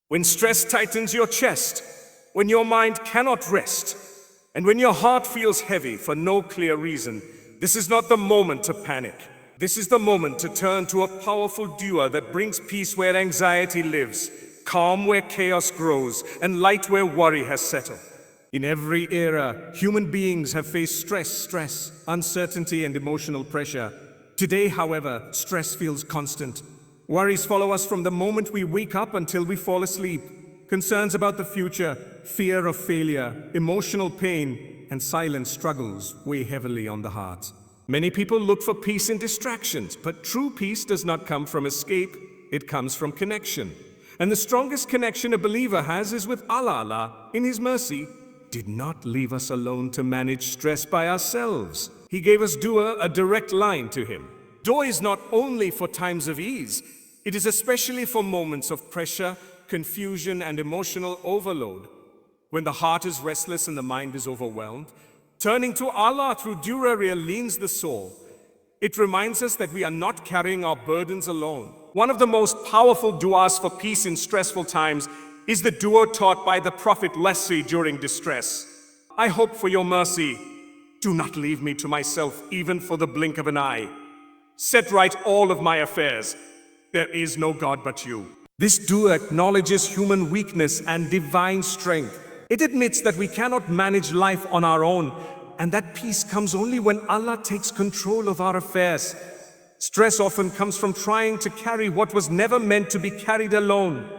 When stress tightens your chest, when your mind cannot rest, and when your heart feels heavy for no clear reason, this is not the moment to panic. This is the moment to turn to a powerful dua that brings peace where anxiety lives, calm where chaos grows, and light where worry has settled. In every era, human beings have faced stress, uncertainty, and emotional pressure. Today, however, stress feels constant. Worries follow us from the moment we wake up until we fall asleep. Concerns about the future, fear of failure, emotional pain, and silent struggles weigh heavily on the heart. Many people look for peace in distractions, but true peace does not come from escape, it comes from connection. And the strongest connection a believer has is with Allah. Allah, in His mercy, did not leave us alone to manage stress by ourselves. He gave us dua, a direct line to Him. Dua is not only for times of ease, it is especially for moments of pressure, confusion, and emotional overload. When the heart is restless and the mind is overwhelmed, turning to Allah through dua leans the soul. It reminds us that we are not carrying our burdens alone. One of the most powerful duas for peace in stressful times is the dua taught by the Prophet during distress. I hope for your mercy. Do not leave me to myself even for the blink of an eye. Set right all of my affairs. There is no God but you. This dua acknowledges human weakness and divine strength. It admits that we cannot manage life on our own, and that peace comes only when Allah takes control of our affairs. Stress often comes from trying to carry what was never meant to be carried alone.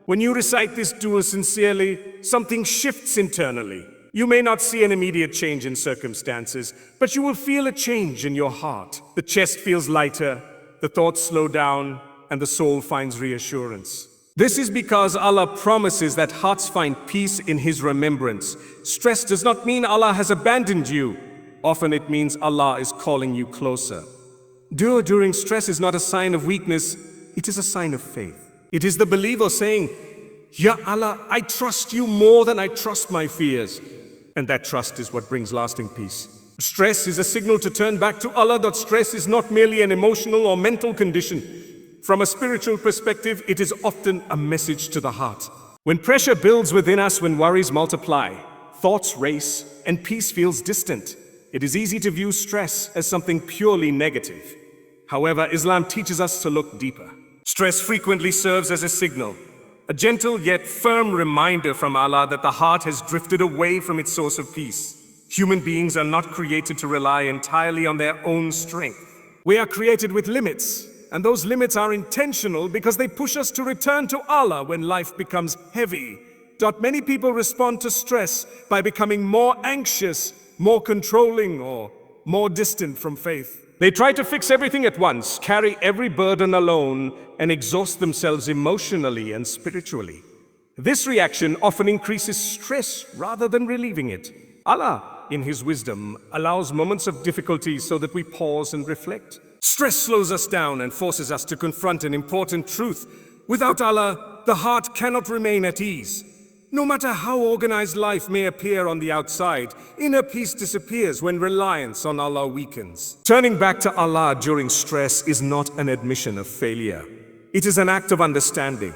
When you recite this dua sincerely, something shifts internally. You may not see an immediate change in circumstances, but you will feel a change in your heart. The chest feels lighter, the thoughts slow down, and the soul finds reassurance. This is because Allah promises that hearts find peace in His remembrance. Stress does not mean Allah has abandoned you. Often it means Allah is calling you closer. Dua during stress is not a sign of weakness, it is a sign of faith. It is the believer saying, Ya Allah, I trust you more than I trust my fears. And that trust is what brings lasting peace. Stress is a signal to turn back to Allah. That stress is not merely an emotional or mental condition. From a spiritual perspective, it is often a message to the heart. When pressure builds within us, when worries multiply, thoughts race, and peace feels distant, it is easy to view stress as something purely negative. However, Islam teaches us to look deeper. Stress frequently serves as a signal, a gentle yet firm reminder from Allah that the heart has drifted away from its source of peace. Human beings are not created to rely entirely on their own strength. We are created with limits. And those limits are intentional because they push us to return to Allah when life becomes heavy. Many people respond to stress by becoming more anxious, more controlling, or more distant from faith. They try to fix everything at once, carry every burden alone, and exhaust themselves emotionally and spiritually. This reaction often increases stress rather than relieving it. Allah, in His wisdom, allows moments of difficulty so that we pause and reflect. Stress slows us down and forces us to confront an important truth. Without Allah, the heart cannot remain at ease. No matter how organized life may appear on the outside, inner peace disappears when reliance on Allah weakens. Turning back to Allah during stress is not an admission of failure. It is an act of understanding.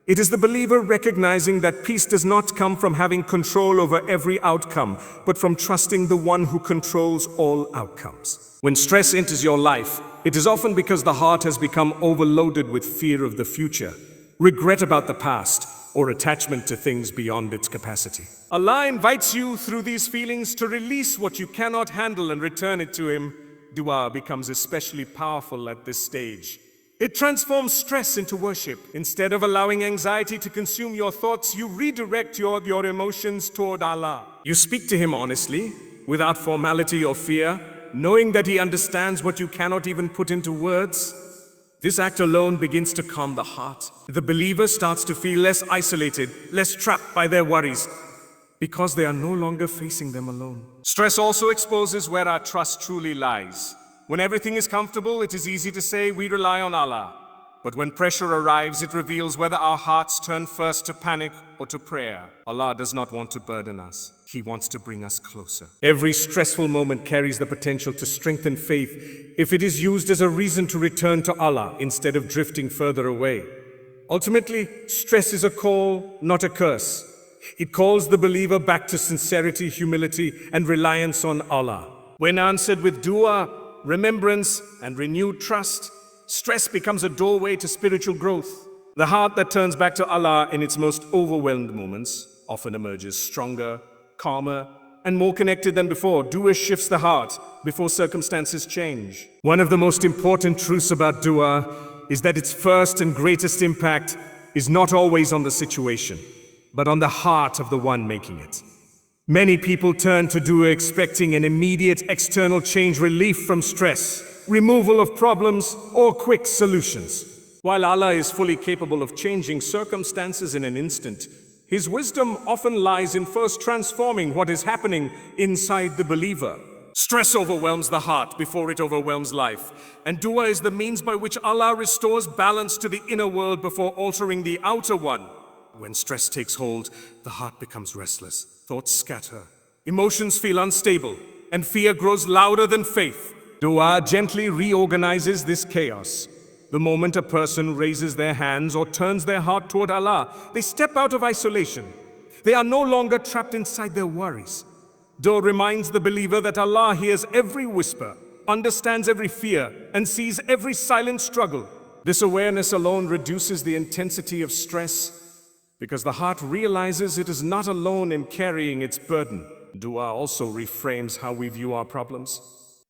It is the believer recognizing that peace does not come from having control over every outcome, but from trusting the one who controls all outcomes. When stress enters your life, it is often because the heart has become overloaded with fear of the future, regret about the past, or attachment to things beyond its capacity. Allah invites you through these feelings to release what you cannot handle and return it to Him. Dua becomes especially powerful at this stage. It transforms stress into worship. Instead of allowing anxiety to consume your thoughts, you redirect your emotions toward Allah. You speak to Him honestly, without formality or fear, knowing that He understands what you cannot even put into words. This act alone begins to calm the heart. The believer starts to feel less isolated, less trapped by their worries, because they are no longer facing them alone. Stress also exposes where our trust truly lies. When everything is comfortable, it is easy to say we rely on Allah. But when pressure arrives, it reveals whether our hearts turn first to panic or to prayer. Allah does not want to burden us. He wants to bring us closer. Every stressful moment carries the potential to strengthen faith if it is used as a reason to return to Allah instead of drifting further away. Ultimately, stress is a call, not a curse. It calls the believer back to sincerity, humility, and reliance on Allah. When answered with dua, remembrance, and renewed trust, stress becomes a doorway to spiritual growth. The heart that turns back to Allah in its most overwhelmed moments often emerges stronger, calmer, and more connected than before. Dua shifts the heart before circumstances change. One of the most important truths about dua is that its first and greatest impact is not always on the situation, but on the heart of the one making it. Many people turn to dua expecting an immediate external change, relief from stress, removal of problems, or quick solutions. While Allah is fully capable of changing circumstances in an instant, His wisdom often lies in first transforming what is happening inside the believer. Stress overwhelms the heart before it overwhelms life, and dua is the means by which Allah restores balance to the inner world before altering the outer one. When stress takes hold, the heart becomes restless, thoughts scatter, emotions feel unstable, and fear grows louder than faith. Dua gently reorganizes this chaos. The moment a person raises their hands or turns their heart toward Allah, they step out of isolation. They are no longer trapped inside their worries. Dua reminds the believer that Allah hears every whisper, understands every fear, and sees every silent struggle. This awareness alone reduces the intensity of stress because the heart realizes it is not alone in carrying its burden. Dua also reframes how we view our problems.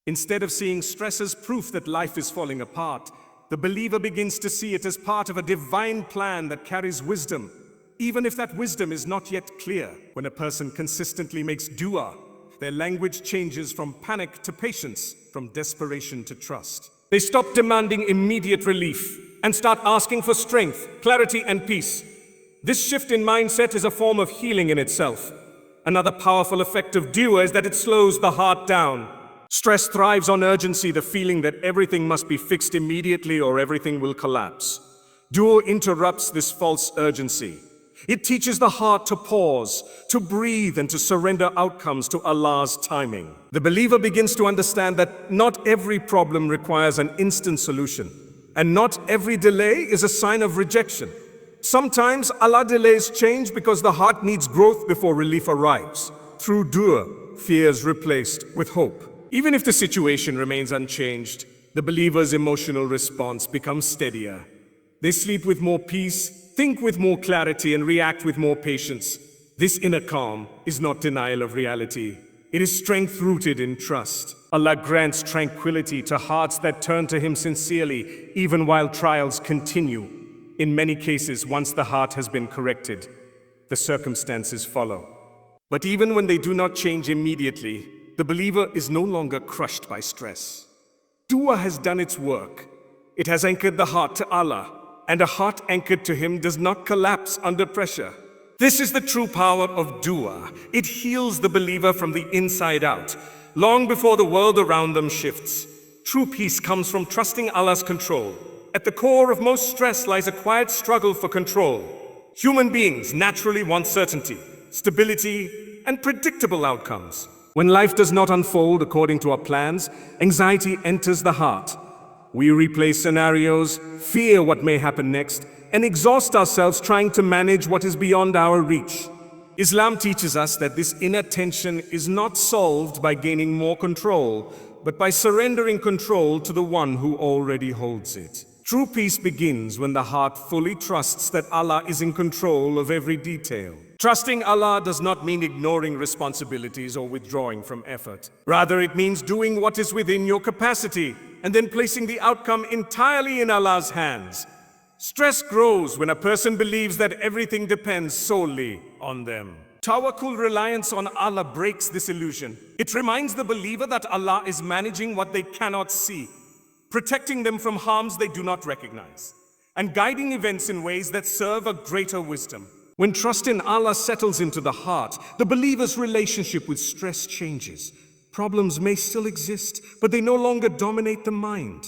Instead of seeing stress as proof that life is falling apart, the believer begins to see it as part of a divine plan that carries wisdom, even if that wisdom is not yet clear. When a person consistently makes dua, their language changes from panic to patience, from desperation to trust. They stop demanding immediate relief and start asking for strength, clarity, and peace. This shift in mindset is a form of healing in itself. Another powerful effect of dua is that it slows the heart down. Stress thrives on urgency, the feeling that everything must be fixed immediately or everything will collapse. Dua interrupts this false urgency. It teaches the heart to pause, to breathe, and to surrender outcomes to Allah's timing. The believer begins to understand that not every problem requires an instant solution, and not every delay is a sign of rejection. Sometimes Allah delays change because the heart needs growth before relief arrives. Through dua, fear is replaced with hope. Even if the situation remains unchanged, the believer's emotional response becomes steadier. They sleep with more peace, think with more clarity, and react with more patience. This inner calm is not denial of reality. It is strength rooted in trust. Allah grants tranquility to hearts that turn to Him sincerely, even while trials continue. In many cases, once the heart has been corrected, the circumstances follow. But even when they do not change immediately, the believer is no longer crushed by stress. Dua has done its work. It has anchored the heart to Allah, and a heart anchored to Him does not collapse under pressure. This is the true power of dua. It heals the believer from the inside out, long before the world around them shifts. True peace comes from trusting Allah's control. At the core of most stress lies a quiet struggle for control. Human beings naturally want certainty, stability, and predictable outcomes. When life does not unfold according to our plans, anxiety enters the heart. We replay scenarios, fear what may happen next, and exhaust ourselves trying to manage what is beyond our reach. Islam teaches us that this inner tension is not solved by gaining more control, but by surrendering control to the one who already holds it. True peace begins when the heart fully trusts that Allah is in control of every detail. Trusting Allah does not mean ignoring responsibilities or withdrawing from effort. Rather, it means doing what is within your capacity and then placing the outcome entirely in Allah's hands. Stress grows when a person believes that everything depends solely on them. Tawakkul, reliance on Allah, breaks this illusion. It reminds the believer that Allah is managing what they cannot see, protecting them from harms they do not recognize, and guiding events in ways that serve a greater wisdom. When trust in Allah settles into the heart, the believer's relationship with stress changes. Problems may still exist, but they no longer dominate the mind.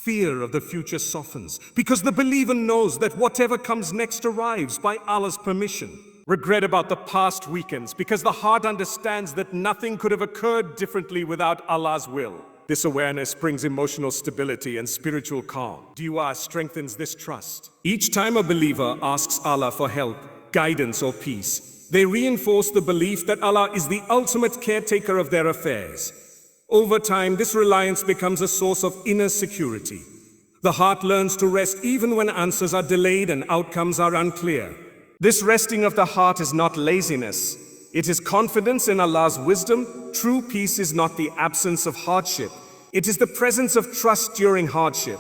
Fear of the future softens, because the believer knows that whatever comes next arrives by Allah's permission. Regret about the past weakens, because the heart understands that nothing could have occurred differently without Allah's will. This awareness brings emotional stability and spiritual calm. Dua strengthens this trust. Each time a believer asks Allah for help, guidance, or peace, they reinforce the belief that Allah is the ultimate caretaker of their affairs. Over time, this reliance becomes a source of inner security. The heart learns to rest even when answers are delayed and outcomes are unclear. This resting of the heart is not laziness. It is confidence in Allah's wisdom. True peace is not the absence of hardship. It is the presence of trust during hardship.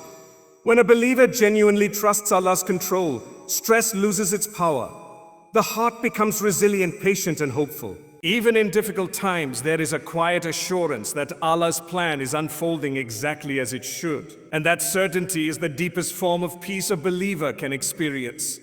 When a believer genuinely trusts Allah's control, stress loses its power. The heart becomes resilient, patient, and hopeful. Even in difficult times, there is a quiet assurance that Allah's plan is unfolding exactly as it should. And that certainty is the deepest form of peace a believer can experience.